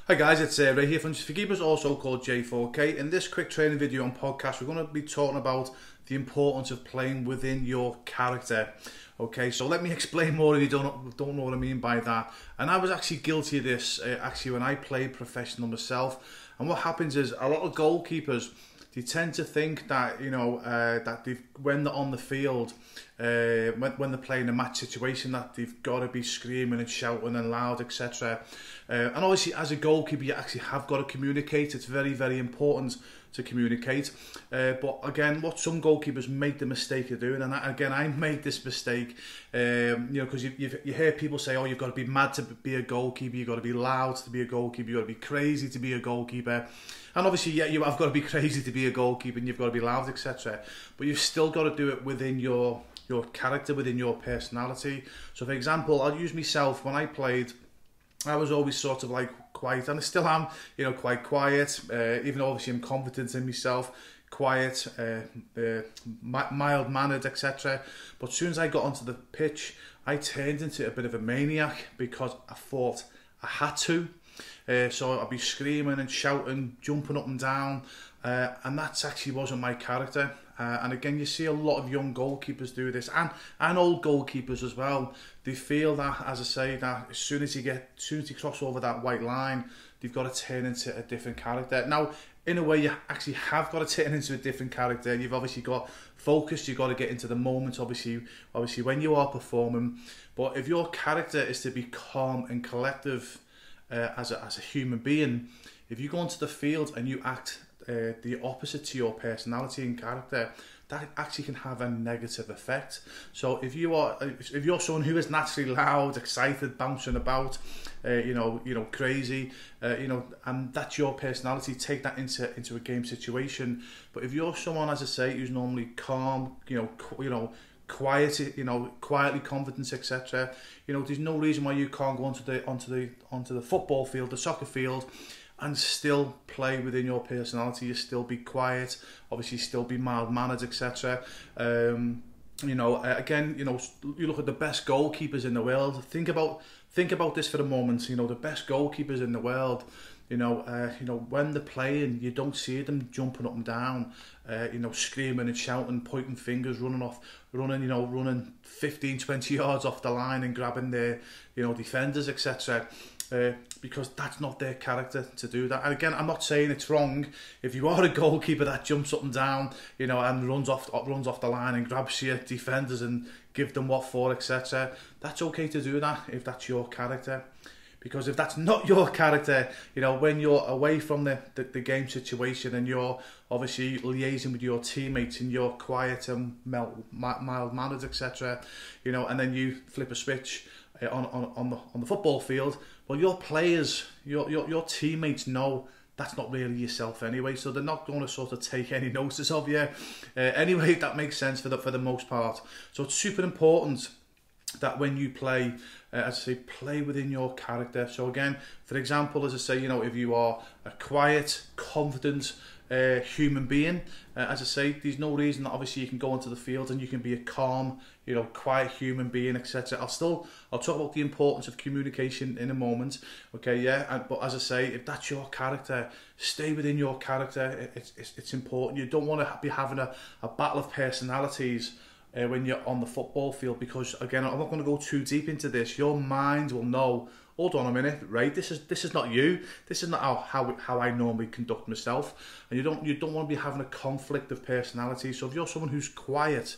Hi guys, it's Ray here from For Keepers, also called J4K. In this quick training video and podcast, we're going to be talking about the importance of playing within your character. Okay, so let me explain more if you don't know what I mean by that. And I was actually guilty of this when I played professional myself. And what happens is a lot of goalkeepers, they tend to think that that when they're on the field, when they're playing a match situation, that they've got to be screaming and shouting and loud, etc. And obviously, as a goalkeeper, you actually have got to communicate. It's very, very important to communicate. But again, what some goalkeepers make the mistake of doing, and I made this mistake, because you hear people say, "Oh, you've got to be mad to be a goalkeeper. You've got to be loud to be a goalkeeper. You've got to be crazy to be a goalkeeper." And obviously, yeah, you have got to be crazy to be a goalkeeper, and you've got to be loud, etc. But you've still got to do it within your character, within your personality. So, for example, I'll use myself. When I played, I was always sort of like quiet, and I still am, quite quiet. Even though obviously I'm confident in myself, quiet, mild-mannered, etc. But as soon as I got onto the pitch, I turned into a bit of a maniac because I thought I had to. So I'd be screaming and shouting, jumping up and down, and that actually wasn't my character. And again, you see a lot of young goalkeepers do this, and old goalkeepers as well. They feel that, as I say, that as soon as you cross over that white line, they've got to turn into a different character. Now, in a way, you actually have got to turn into a different character. You've obviously got focus. You've got to get into the moment. Obviously, when you are performing. But if your character is to be calm and collective, as a human being, if you go onto the field and you act the opposite to your personality and character, that actually can have a negative effect. So if you're someone who is naturally loud, excited, bouncing about, crazy, and that's your personality, take that into a game situation. But if you're someone, as I say, who's normally calm, quiet, quietly confident, etc. There's no reason why you can't go onto the football field, the soccer field, and still play within your personality. You still be quiet, obviously still be mild-mannered, etc. Again, you look at the best goalkeepers in the world. Think about this for a moment. The best goalkeepers in the world. When they're playing, you don't see them jumping up and down, screaming and shouting, pointing fingers, running 15, 20 yards off the line and grabbing their, defenders, etc. Because that's not their character to do that. And again, I'm not saying it's wrong if you are a goalkeeper that jumps up and down, and runs off the line and grabs your defenders and give them what for, etc. That's okay to do that if that's your character. Because if that's not your character, when you're away from the game situation and you're obviously liaising with your teammates and you're quiet and mild-mannered, etc., and then you flip a switch on the football field, well, your players, your teammates know that's not really yourself anyway, so they're not going to sort of take any notice of you. Anyway, that makes sense for the most part. So it's super important that when you play, as I say, play within your character. So again, for example, as I say, if you are a quiet, confident human being, as I say, there's no reason that obviously you can go onto the field and you can be a calm, quiet human being, etc. I'll talk about the importance of communication in a moment. Okay, yeah, but as I say, if that's your character, stay within your character. It's important. You don't want to be having a battle of personalities when you're on the football field, because again, I'm not going to go too deep into this. Your mind will know, hold on a minute, right? This is not you. This is not how I normally conduct myself. And you don't want to be having a conflict of personality. So if you're someone who's quiet,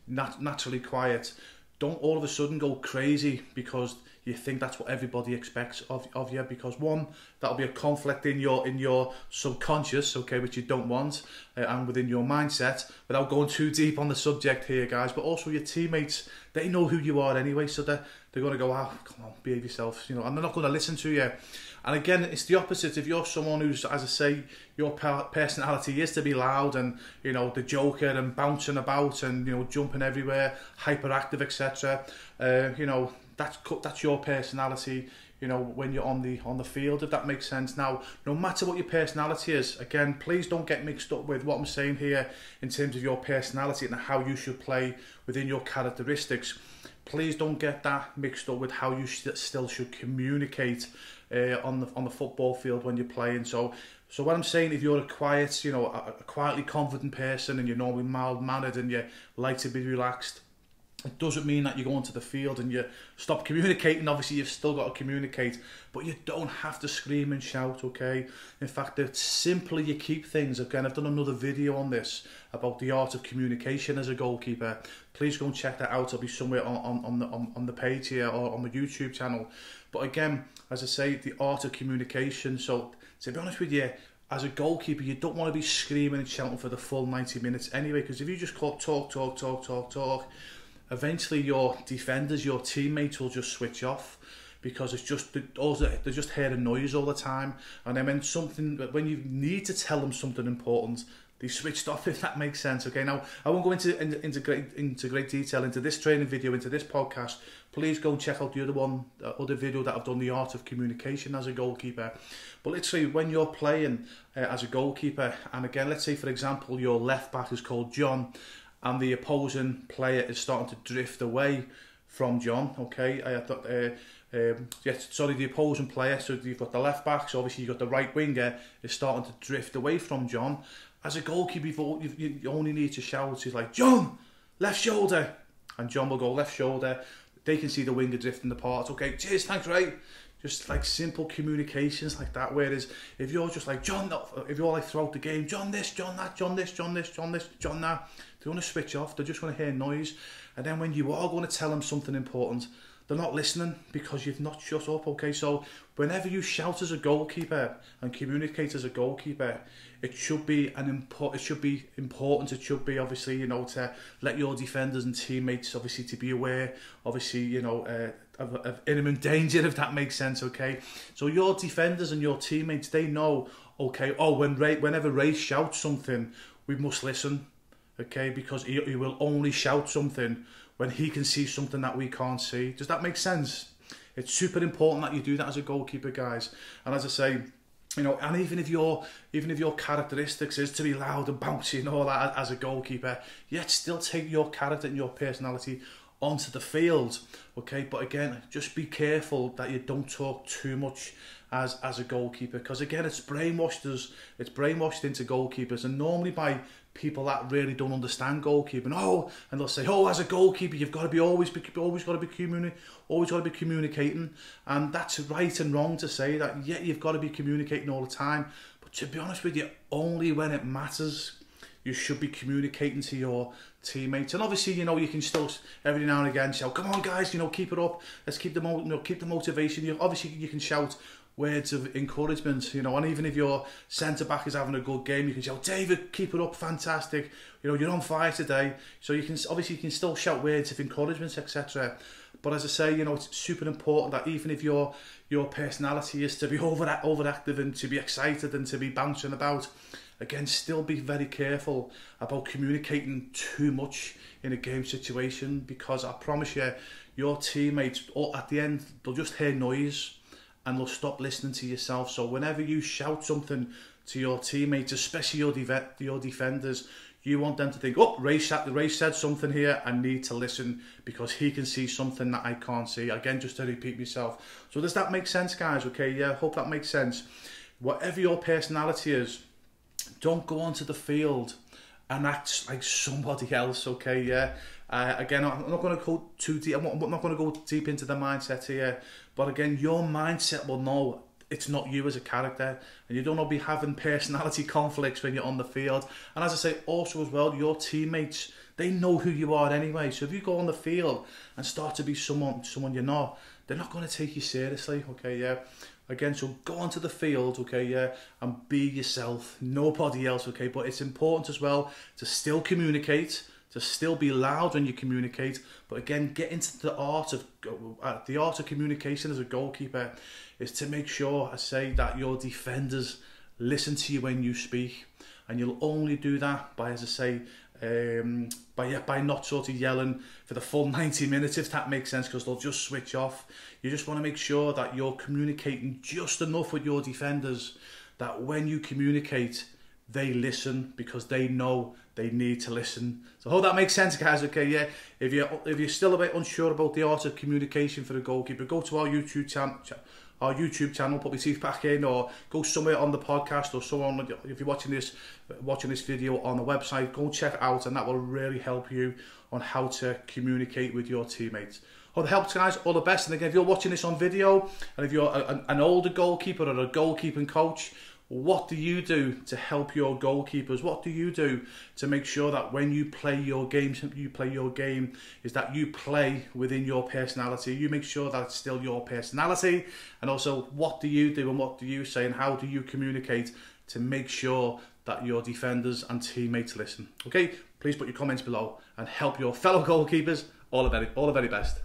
naturally quiet, don't all of a sudden go crazy because you think that's what everybody expects of you, because one, that'll be a conflict in your subconscious, okay, which you don't want, and within your mindset, without going too deep on the subject here, guys. But also your teammates, they know who you are anyway, so they're going to go, come on, behave yourself, and they're not going to listen to you. And again, it's the opposite. If you're someone who's, as I say, your personality is to be loud and, the joker and bouncing about and, jumping everywhere, hyperactive, etc., that's your personality, when you're on the field, if that makes sense. Now, no matter what your personality is, again, please don't get mixed up with what I'm saying here in terms of your personality and how you should play within your characteristics. Please don't get that mixed up with how you still should communicate on the football field when you're playing. So what I'm saying, if you're a quiet, you know, a quietly confident person, and you're normally mild-mannered and you like to be relaxed, it doesn't mean that you go onto the field and you stop communicating. Obviously, you've still got to communicate, but you don't have to scream and shout, okay? In fact, the simpler you keep things, again, I've done another video on this, about the art of communication as a goalkeeper. Please go and check that out. It'll be somewhere on the page here, or on the YouTube channel. But again, as I say, the art of communication. So, to be honest with you, as a goalkeeper, you don't want to be screaming and shouting for the full 90 minutes anyway, because if you just talk, eventually your defenders, your teammates will just switch off, because it's just they're just hearing noise all the time. And then when you need to tell them something important, they switched off, if that makes sense. Okay, now I won't go into great detail into this training video, into this podcast. Please go and check out the other video that I've done, the art of communication as a goalkeeper. But literally, when you're playing as a goalkeeper, and again, let's say for example your left back is called John, and the opposing player is starting to drift away from John, okay? The opposing player, so you've got the left back, so obviously you've got the right winger, is starting to drift away from John. As a goalkeeper, you only need to shout, he's like, John, left shoulder, and John will go left shoulder. They can see the winger drifting apart, okay, cheers, thanks, right? Just like simple communications like that. Whereas if you're just like, John, if you're like throughout the game, John this, John that, John this, John this, John this, John that, they're going to switch off. They're just going to hear noise. And then when you are going to tell them something important, they're not listening, because you've not shut up, okay? So whenever you shout as a goalkeeper and communicate as a goalkeeper, it should be important. It should be obviously, you know, to let your defenders and teammates obviously to be aware, obviously, you know, of imminent danger, if that makes sense, okay? So your defenders and your teammates, they know, okay, oh, whenever Ray shouts something, we must listen, okay? Because he will only shout something when he can see something that we can't see. Does that make sense? It's super important that you do that as a goalkeeper, guys. And as I say, you know, and even if your characteristics is to be loud and bouncy and all that as a goalkeeper, yet still take your character and your personality onto the field, okay? But again, just be careful that you don't talk too much as a goalkeeper, because again, it's brainwashed into goalkeepers, and normally by people that really don't understand goalkeeping. Oh, and they'll say, oh, as a goalkeeper, you've got to be always got to be communicating, and that's right and wrong to say that. Yeah, you've got to be communicating all the time, but to be honest with you, only when it matters. You should be communicating to your teammates, and obviously, you know, you can still every now and again shout, "Come on, guys! You know, keep it up. Let's keep the motivation." You can shout words of encouragement, you know, and even if your centre back is having a good game, you can shout, "David, keep it up, fantastic. You know, you're on fire today." So you can still shout words of encouragement, etc. But as I say, you know, it's super important that even if your personality is to be overactive and to be excited and to be bouncing about, again, still be very careful about communicating too much in a game situation, because I promise you, your teammates, at the end, they'll just hear noise and they'll stop listening to yourself. So whenever you shout something to your teammates, especially your defenders, you want them to think, oh, Ray said something here, I need to listen because he can see something that I can't see. Again, just to repeat myself. So does that make sense, guys? Okay, yeah, hope that makes sense. Whatever your personality is, don't go onto the field and act like somebody else, okay, yeah? Again, I'm not going to go too deep. I'm not going to go deep into the mindset here. But again, your mindset will know it's not you as a character, and you don't want to be having personality conflicts when you're on the field. And as I say, also as well, your teammates, they know who you are anyway. So if you go on the field and start to be someone you're not, they're not going to take you seriously, okay, yeah? Again, so go onto the field, okay, yeah, and be yourself, nobody else, okay? But it's important as well to still communicate, to still be loud when you communicate, but again, get into the art of communication as a goalkeeper is to make sure, I say, that your defenders listen to you when you speak, and you'll only do that by, as I say, by not sort of yelling for the full 90 minutes, if that makes sense, because they'll just switch off. You just want to make sure that you're communicating just enough with your defenders that when you communicate, they listen, because they know they need to listen. So I hope that makes sense, guys, okay, yeah? If you're still a bit unsure about the art of communication for a goalkeeper, go to our YouTube channel. our YouTube channel, put my teeth back in, or go somewhere on the podcast, or someone, if you're watching this video on the website, go check it out, and that will really help you on how to communicate with your teammates. All the help, guys, all the best. And again, if you're watching this on video, and if you're an older goalkeeper or a goalkeeping coach, what do you do to help your goalkeepers? What do you do to make sure that when you play your game, is that you play within your personality? You make sure that it's still your personality. And also, what do you do and what do you say and how do you communicate to make sure that your defenders and teammates listen? Okay, please put your comments below and help your fellow goalkeepers. All the very best.